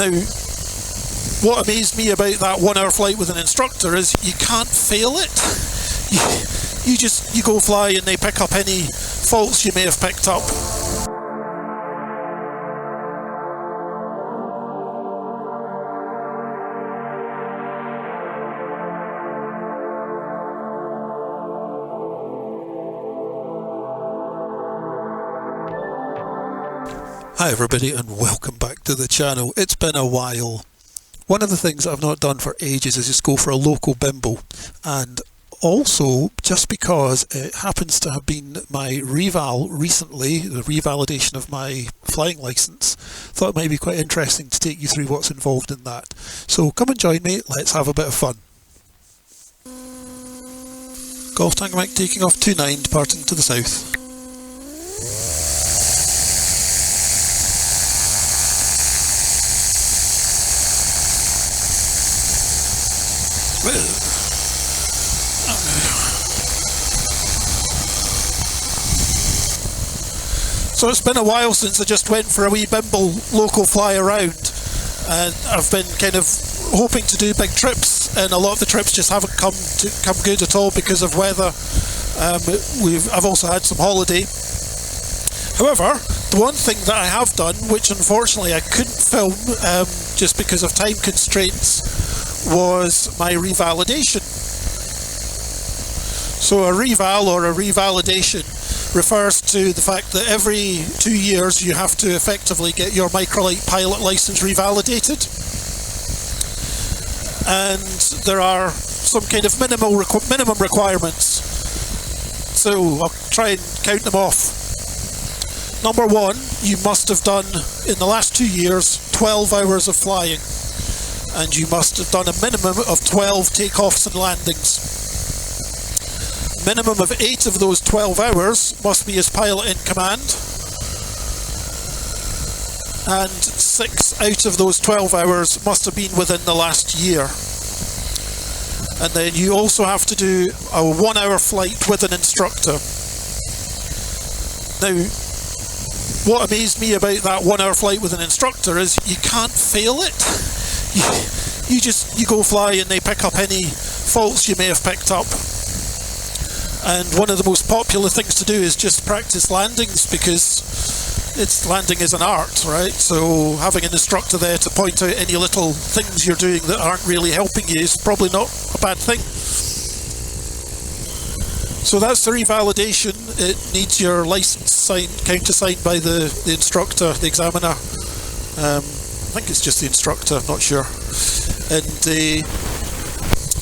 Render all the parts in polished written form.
Now, what amazed me about that 1 hour flight with an instructor is you can't fail it. You go fly and they pick up any faults you may have picked up. Hi everybody and welcome back to the channel. It's been a while. One of the things I've not done for ages is just go for a local bimble, and also just because it happens to have been my reval recently, the revalidation of my flying licence, thought it might be quite interesting to take you through what's involved in that. So come and join me, let's have a bit of fun. Golf Tango Mike taking off 29, departing to the south. So it's been a while since I just went for a wee bimble local fly around, and I've been kind of hoping to do big trips, and a lot of the trips just haven't come good at all because of weather. I've also had some holiday. However, the one thing that I have done, which unfortunately I couldn't film just because of time constraints, was my revalidation. So a reval or a revalidation refers to the fact that every 2 years you have to effectively get your microlight pilot license revalidated, and there are some kind of minimum requirements. So I'll try and count them off. Number one, you must have done in the last 2 years 12 hours of flying, and you must have done a minimum of 12 takeoffs and landings. Minimum of 8 of those 12 hours must be as pilot in command, and 6 out of those 12 hours must have been within the last year. And then you also have to do a 1 hour flight with an instructor. Now, what amazed me about that 1 hour flight with an instructor is you can't fail it. You go fly and they pick up any faults you may have picked up. And one of the most popular things to do is just practice landings, because landing is an art, right? So having an instructor there to point out any little things you're doing that aren't really helping you is probably not a bad thing. So that's the revalidation. It needs your license countersigned by the instructor, the examiner. I think it's just the instructor, I'm not sure. And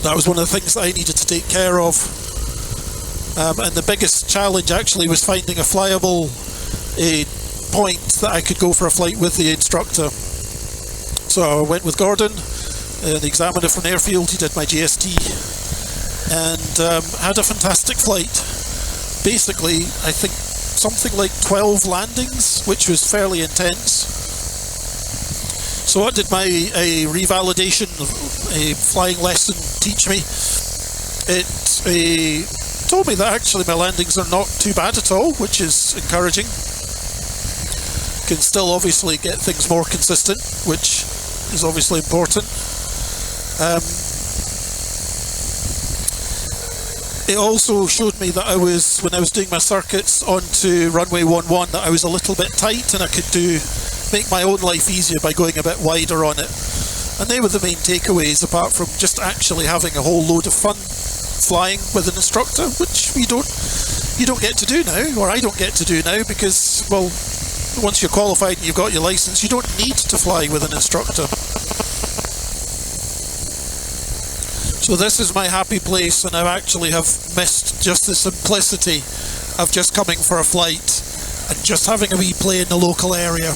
that was one of the things that I needed to take care of. And the biggest challenge actually was finding a flyable point that I could go for a flight with the instructor. So I went with Gordon, the examiner from Airfield. He did my GST, and had a fantastic flight. Basically, I think something like 12 landings, which was fairly intense. So what did my revalidation, a flying lesson, teach me? It told me that actually my landings are not too bad at all, which is encouraging. Can still obviously get things more consistent, which is obviously important. It also showed me that when I was doing my circuits onto runway 11, that I was a little bit tight, and I could make my own life easier by going a bit wider on it. And they were the main takeaways, apart from just actually having a whole load of fun flying with an instructor, which you don't get to do now, or I don't get to do now, because, well, once you're qualified and you've got your license, you don't need to fly with an instructor. So this is my happy place, and I actually have missed just the simplicity of just coming for a flight and just having a wee play in the local area.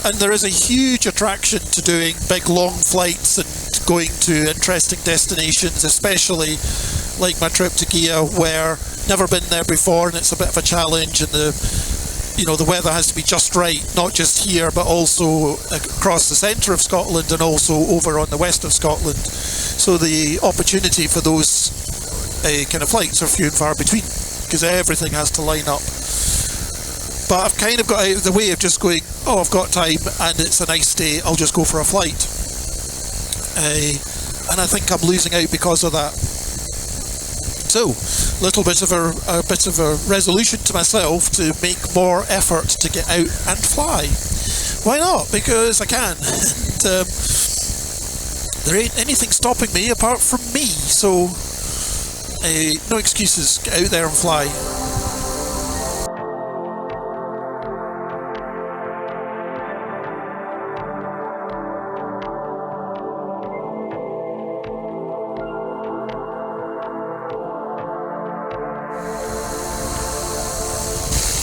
And there is a huge attraction to doing big long flights and going to interesting destinations, especially like my trip to Gia, where never been there before, and it's a bit of a challenge, and the weather has to be just right, not just here but also across the centre of Scotland and also over on the west of Scotland. So the opportunity for those kind of flights are few and far between, because everything has to line up. But I've kind of got out of the way of just going, oh, I've got time and it's a nice day, I'll just go for a flight. And I think I'm losing out because of that. So, little bit of a resolution to myself to make more effort to get out and fly. Why not? Because I can. And there ain't anything stopping me apart from me. So, no excuses. Get out there and fly.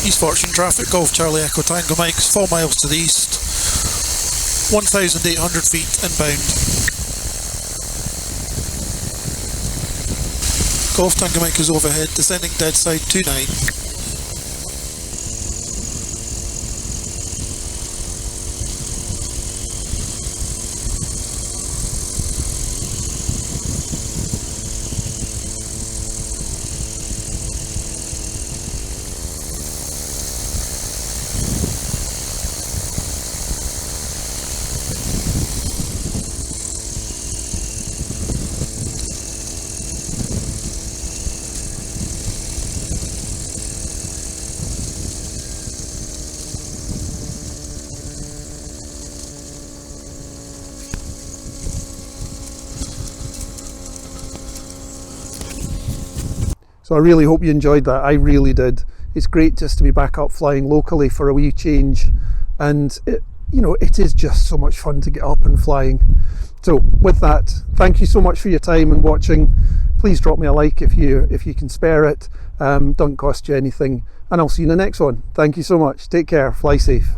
East Fortune traffic, Golf Charlie Echo Tango Mike, 4 miles to the east, 1,800 feet inbound. Golf Tango Mike is overhead, descending dead side 29. So I really hope you enjoyed that. I really did. It's great just to be back up flying locally for a wee change, and it is just so much fun to get up and flying. So with that, thank you so much for your time and watching. Please drop me a like if you can spare it. Don't cost you anything, and I'll see you in the next one. Thank you so much. Take care. Fly safe.